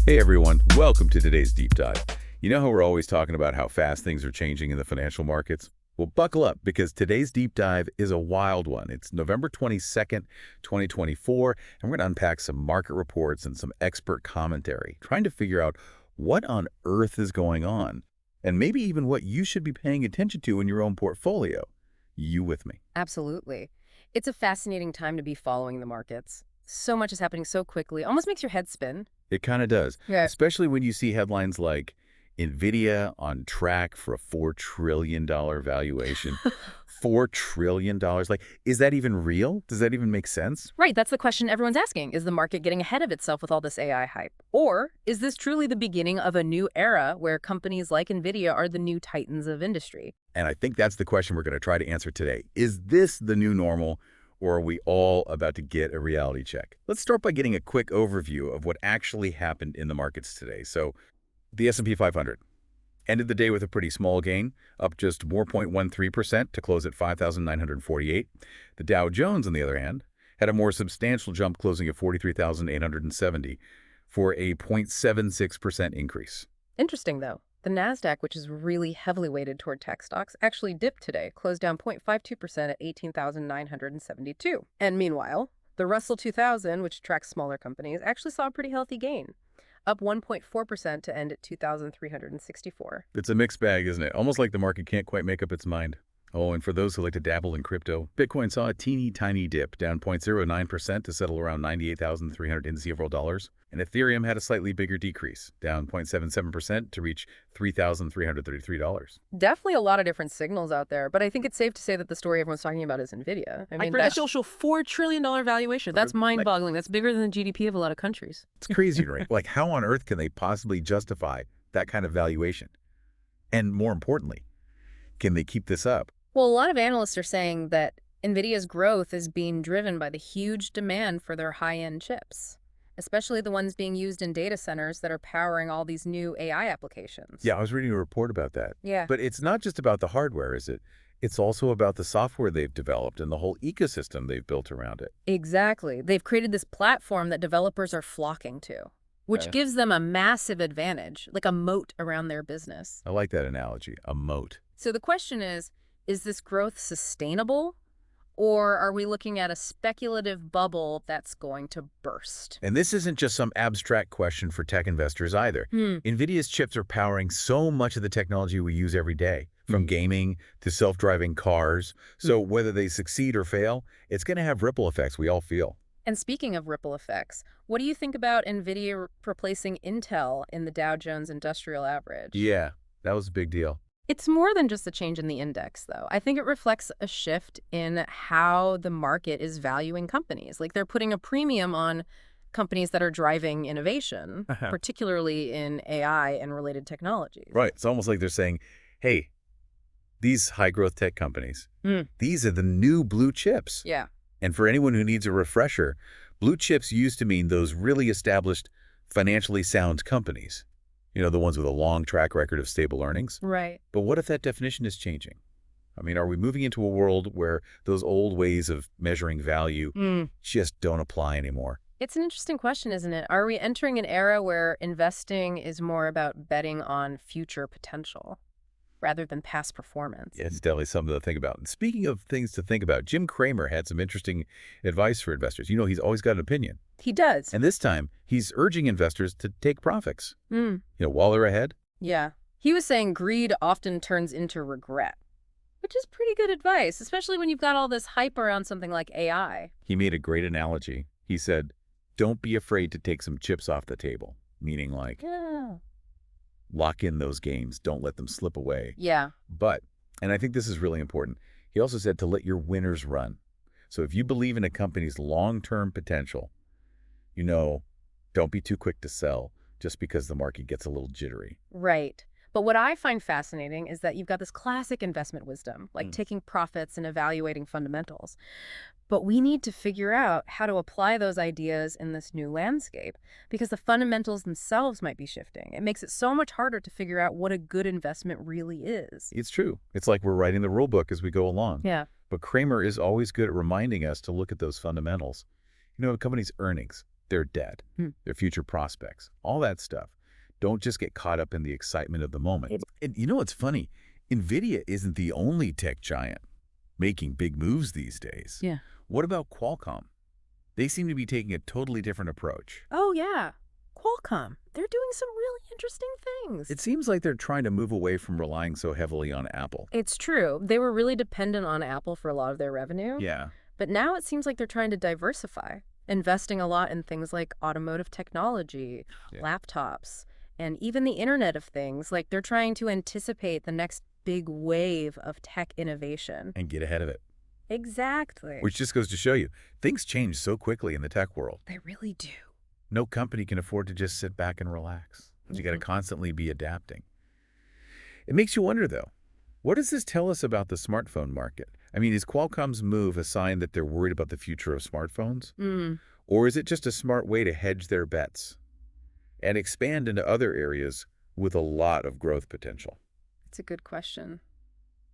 Hey everyone, welcome to today's deep dive. You know how we're always talking about how fast things are changing in the financial markets? Well, buckle up because today's deep dive is a wild one. It's November 22nd, 2024, and we're going to unpack some market reports and some expert commentary, trying to figure out what on earth is going on, and maybe even what you should be paying attention to in your own portfolio. You with me? Absolutely. It's a fascinating time to be following the markets. So much is happening so quickly, almost makes your head spin. It kind of does, Yeah. especially when you see headlines like Nvidia on track for a $4 trillion valuation. $4 trillion? Like, is that even real? Does that even make sense? Right, that's the question everyone's asking. Is the market getting ahead of itself with all this AI hype? Or is this truly the beginning of a new era where companies like Nvidia are the new titans of industry? And I think that's the question we're going to try to answer today. Is this the new normal, or are we all about to get a reality check? Let's start by getting a quick overview of what actually happened in the markets today. So the S&P 500 ended the day with a pretty small gain, up just 4.13% to close at 5,948. The Dow Jones, on the other hand, had a more substantial jump, closing at 43,870 for a 0.76% increase. Interesting, though. The Nasdaq, which is really heavily weighted toward tech stocks, actually dipped today, closed down 0.52% at 18,972. And meanwhile, the Russell 2000, which tracks smaller companies, actually saw a pretty healthy gain, up 1.4% to end at 2,364. It's a mixed bag, isn't it? Almost like the market can't quite make up its mind. Oh, and for those who like to dabble in crypto, Bitcoin saw a teeny tiny dip, down 0.09% to settle around $98,300 in several dollars. And Ethereum had a slightly bigger decrease, down 0.77% to reach $3,333. Definitely a lot of different signals out there, but I think it's safe to say that the story everyone's talking about is Nvidia. I mean, that's also $4 trillion valuation. That's mind-boggling. That's bigger than the GDP of a lot of countries. It's crazy, right? Like, how on earth can they possibly justify that kind of valuation? And more importantly, can they keep this up? Well, a lot of analysts are saying that Nvidia's growth is being driven by the huge demand for their high-end chips, especially the ones being used in data centers that are powering all these new AI applications. Yeah, I was reading a report about that. Yeah. But it's not just about the hardware, is it? It's also about the software they've developed and the whole ecosystem they've built around it. Exactly. They've created this platform that developers are flocking to, which gives them a massive advantage, like a moat around their business. I like that analogy, a moat. So the question is this growth sustainable, or are we looking at a speculative bubble that's going to burst? And this isn't just some abstract question for tech investors either. Nvidia's chips are powering so much of the technology we use every day, from gaming to self-driving cars. So whether they succeed or fail, it's going to have ripple effects we all feel. And speaking of ripple effects, what do you think about Nvidia replacing Intel in the Dow Jones Industrial Average? Yeah, that was a big deal. It's more than just a change in the index, though. I think it reflects a shift in how the market is valuing companies. Like, they're putting a premium on companies that are driving innovation, particularly in AI and related technologies. Right. It's almost like they're saying, hey, these high-growth tech companies, these are the new blue chips. Yeah. And for anyone who needs a refresher, blue chips used to mean those really established, financially sound companies. You know, the ones with a long track record of stable earnings. Right. But what if that definition is changing? I mean, are we moving into a world where those old ways of measuring value just don't apply anymore? It's an interesting question, isn't it? Are we entering an era where investing is more about betting on future potential rather than past performance? Yeah, it's definitely something to think about. And speaking of things to think about, Jim Cramer had some interesting advice for investors. You know, he's always got an opinion. He does. And this time, he's urging investors to take profits, you know, while they're ahead. Yeah. He was saying greed often turns into regret, which is pretty good advice, especially when you've got all this hype around something like AI. He made a great analogy. He said, don't be afraid to take some chips off the table, meaning like, lock in those games. Don't let them slip away. Yeah. But, and I think this is really important, he also said to let your winners run. So if you believe in a company's long-term potential, you know, don't be too quick to sell just because the market gets a little jittery. Right. But what I find fascinating is that you've got this classic investment wisdom, like taking profits and evaluating fundamentals. But we need to figure out how to apply those ideas in this new landscape because the fundamentals themselves might be shifting. It makes it so much harder to figure out what a good investment really is. It's true. It's like we're writing the rule book as we go along. Yeah. But Cramer is always good at reminding us to look at those fundamentals. You know, a company's earnings, their debt, their future prospects, all that stuff. Don't just get caught up in the excitement of the moment. And you know what's funny? Nvidia isn't the only tech giant making big moves these days. Yeah. What about Qualcomm? They seem to be taking a totally different approach. Oh, yeah. Qualcomm. They're doing some really interesting things. It seems like they're trying to move away from relying so heavily on Apple. It's true. They were really dependent on Apple for a lot of their revenue. Yeah. But now it seems like they're trying to diversify, investing a lot in things like automotive technology, laptops, and even the Internet of Things. Like they're trying to anticipate the next big wave of tech innovation. And get ahead of it. Exactly. Which just goes to show you, things change so quickly in the tech world. They really do. No company can afford to just sit back and relax. You got to constantly be adapting. It makes you wonder, though, what does this tell us about the smartphone market? I mean, is Qualcomm's move a sign that they're worried about the future of smartphones? Or is it just a smart way to hedge their bets and expand into other areas with a lot of growth potential? It's a good question.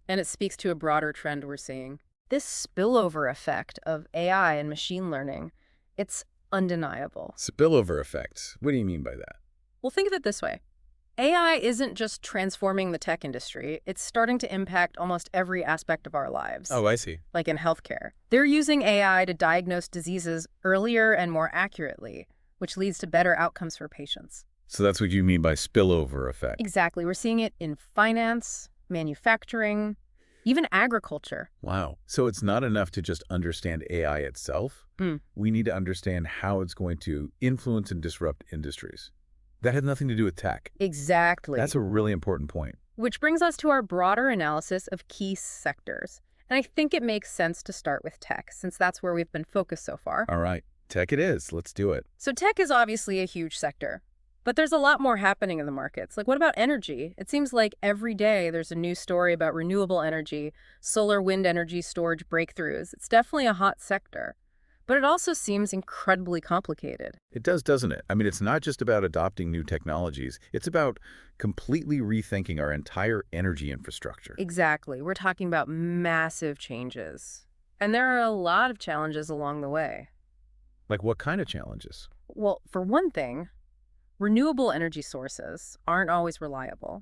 And it speaks to a broader trend we're seeing. This spillover effect of AI and machine learning, it's undeniable. Spillover effects. What do you mean by that? Well, think of it this way. AI isn't just transforming the tech industry. It's starting to impact almost every aspect of our lives. Oh, I see. Like in healthcare. They're using AI to diagnose diseases earlier and more accurately, which leads to better outcomes for patients. So that's what you mean by spillover effect. Exactly. We're seeing it in finance, manufacturing, even agriculture. Wow. So it's not enough to just understand AI itself. We need to understand how it's going to influence and disrupt industries. That has nothing to do with tech. Exactly. That's a really important point. Which brings us to our broader analysis of key sectors. And I think it makes sense to start with tech, since that's where we've been focused so far. All right. Tech it is. Let's do it. So tech is obviously a huge sector. But there's a lot more happening in the markets. Like, what about energy? It seems like every day there's a new story about renewable energy, solar wind energy storage breakthroughs. It's definitely a hot sector. But it also seems incredibly complicated. It does, doesn't it? I mean, it's not just about adopting new technologies. It's about completely rethinking our entire energy infrastructure. Exactly. We're talking about massive changes. And there are a lot of challenges along the way. Like what kind of challenges? Well, for one thing, renewable energy sources aren't always reliable.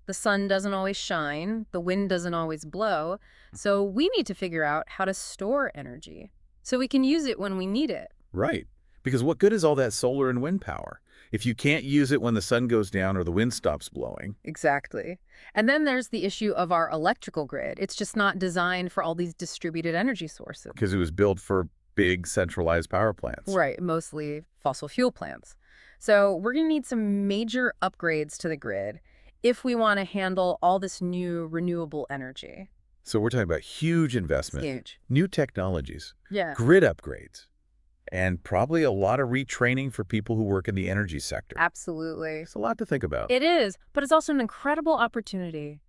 The sun doesn't always shine, the wind doesn't always blow, so we need to figure out how to store energy so we can use it when we need it. Right. Because what good is all that solar and wind power if you can't use it when the sun goes down or the wind stops blowing? Exactly. And then there's the issue of our electrical grid. It's just not designed for all these distributed energy sources. Because it was built for big centralized power plants. Right, mostly fossil fuel plants. So we're going to need some major upgrades to the grid if we want to handle all this new renewable energy. So we're talking about huge investment, Huge. new technologies, Yeah. grid upgrades, and probably a lot of retraining for people who work in the energy sector. Absolutely. It's a lot to think about. It is, but it's also an incredible opportunity.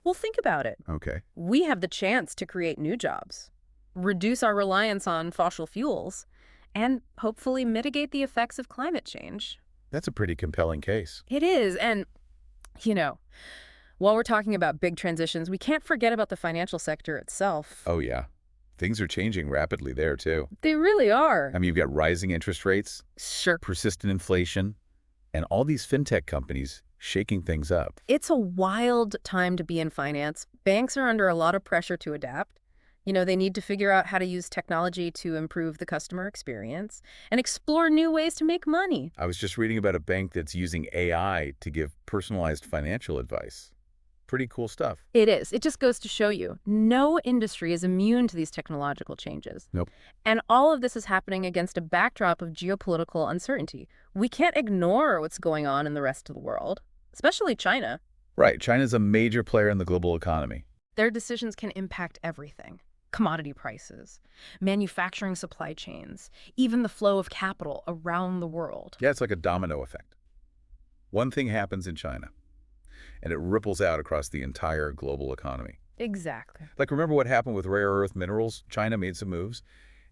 Well, think about it. Okay. We have the chance to create new jobs, reduce our reliance on fossil fuels, and hopefully mitigate the effects of climate change. That's a pretty compelling case. It is, and, you know, while we're talking about big transitions, we can't forget about the financial sector itself. Oh, yeah. Things are changing rapidly there, too. They really are. I mean, you've got rising interest rates, Sure. persistent inflation, and all these fintech companies shaking things up. It's a wild time to be in finance. Banks are under a lot of pressure to adapt. You know, they need to figure out how to use technology to improve the customer experience and explore new ways to make money. I was just reading about a bank that's using AI to give personalized financial advice. Pretty cool stuff. It is. It just goes to show you, no industry is immune to these technological changes. Nope. And all of this is happening against a backdrop of geopolitical uncertainty. We can't ignore what's going on in the rest of the world, especially China. Right. China's a major player in the global economy. Their decisions can impact everything. Commodity prices, manufacturing supply chains, even the flow of capital around the world. Yeah, it's like a domino effect. One thing happens in China, and it ripples out across the entire global economy. Exactly. Like, remember what happened with rare earth minerals? China made some moves,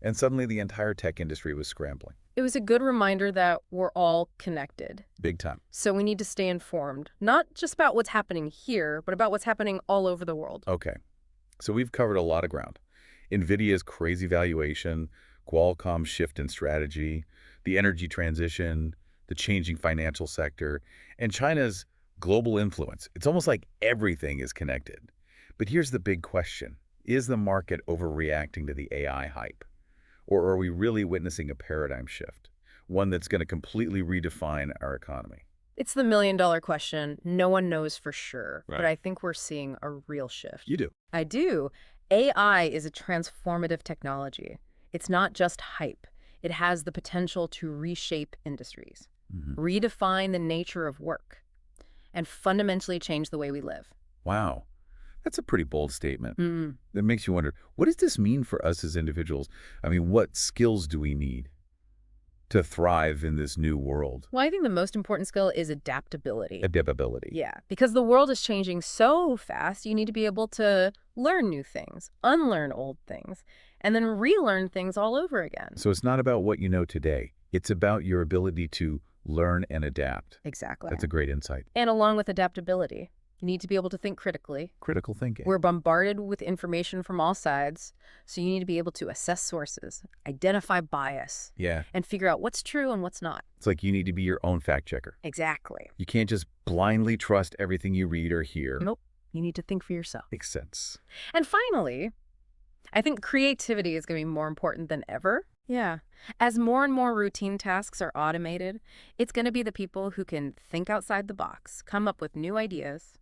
and suddenly the entire tech industry was scrambling. It was a good reminder that we're all connected. Big time. So we need to stay informed, not just about what's happening here, but about what's happening all over the world. Okay, so we've covered a lot of ground. Nvidia's crazy valuation, Qualcomm's shift in strategy, the energy transition, the changing financial sector, and China's global influence. It's almost like everything is connected. But here's the big question. Is the market overreacting to the AI hype? Or are we really witnessing a paradigm shift? One that's going to completely redefine our economy? It's the million-dollar question. No one knows for sure, but Right. I think we're seeing a real shift. You do. I do. AI is a transformative technology. It's not just hype. It has the potential to reshape industries, Hmm. redefine the nature of work, and fundamentally change the way we live. Wow. That's a pretty bold statement. Mm. That makes you wonder, what does this mean for us as individuals? I mean, what skills do we need to thrive in this new world? Well, I think the most important skill is adaptability. Adaptability. Yeah, because the world is changing so fast, you need to be able to learn new things, unlearn old things, and then relearn things all over again. So it's not about what you know today. It's about your ability to learn and adapt. Exactly. That's a great insight. And along with adaptability, you need to be able to think critically. Critical thinking. We're bombarded with information from all sides, so you need to be able to assess sources, identify bias, Yeah. and figure out what's true and what's not. It's like you need to be your own fact checker. Exactly. You can't just blindly trust everything you read or hear. Nope. You need to think for yourself. Makes sense. And finally, I think creativity is going to be more important than ever. Yeah. As more and more routine tasks are automated, it's going to be the people who can think outside the box, come up with new ideas,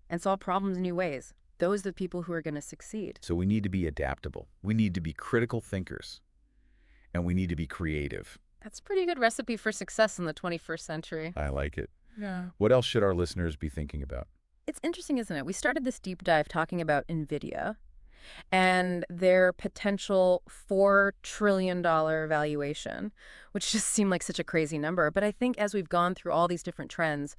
and solve problems in new ways. Those are the people who are going to succeed. So we need to be adaptable. We need to be critical thinkers. And we need to be creative. That's a pretty good recipe for success in the 21st century. I like it. Yeah. What else should our listeners be thinking about? It's interesting, isn't it? We started this deep dive talking about Nvidia and their potential $4 trillion valuation, which just seemed like such a crazy number. But I think as we've gone through all these different trends,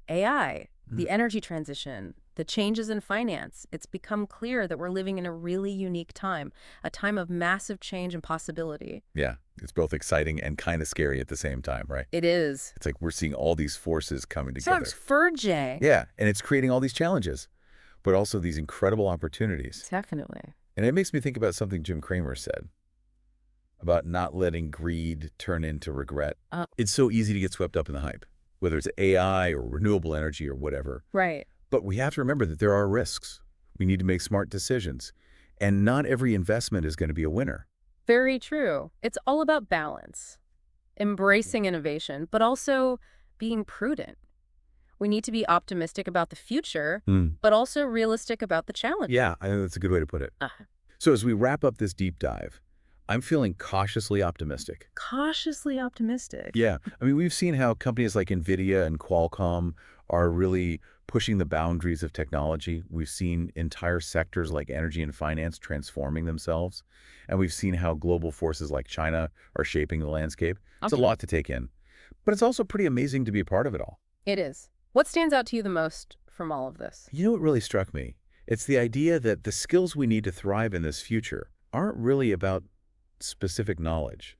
AI, the energy transition, the changes in finance, it's become clear that we're living in a really unique time, a time of massive change and possibility. Yeah, it's both exciting and kind of scary at the same time, right? It is. It's like we're seeing all these forces coming So together. it's Furjay. Yeah, and it's creating all these challenges, but also these incredible opportunities. Definitely. And it makes me think about something Jim Cramer said about not letting greed turn into regret. It's so easy to get swept up in the hype, whether it's AI or renewable energy or whatever. Right. But we have to remember that there are risks. We need to make smart decisions. And not every investment is going to be a winner. Very true. It's all about balance, embracing innovation, but also being prudent. We need to be optimistic about the future, but also realistic about the challenge. Yeah, I think that's a good way to put it. Uh-huh. So as we wrap up this deep dive, I'm feeling cautiously optimistic. Cautiously optimistic. Yeah, I mean, we've seen how companies like Nvidia and Qualcomm are really pushing the boundaries of technology. We've seen entire sectors like energy and finance transforming themselves. And we've seen how global forces like China are shaping the landscape. It's a Okay. lot to take in. But it's also pretty amazing to be a part of it all. It is. What stands out to you the most from all of this? You know what really struck me? It's the idea that the skills we need to thrive in this future aren't really about specific knowledge.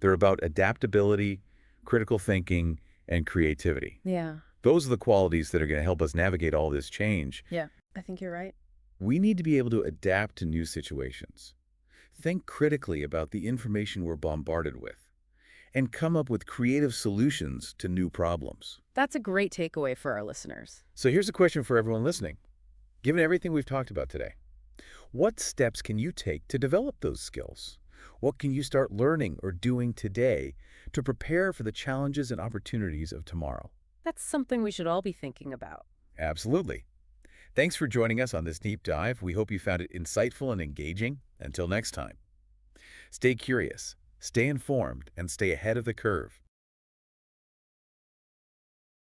They're about adaptability, critical thinking, and creativity. Yeah. Those are the qualities that are going to help us navigate all this change. Yeah. I think you're right. We need to be able to adapt to new situations, think critically about the information we're bombarded with, and come up with creative solutions to new problems. That's a great takeaway for our listeners. So here's a question for everyone listening. Given everything we've talked about today, what steps can you take to develop those skills? What can you start learning or doing today to prepare for the challenges and opportunities of tomorrow? That's something we should all be thinking about. Absolutely. Thanks for joining us on this deep dive. We hope you found it insightful and engaging. Until next time, stay curious, stay informed, and stay ahead of the curve.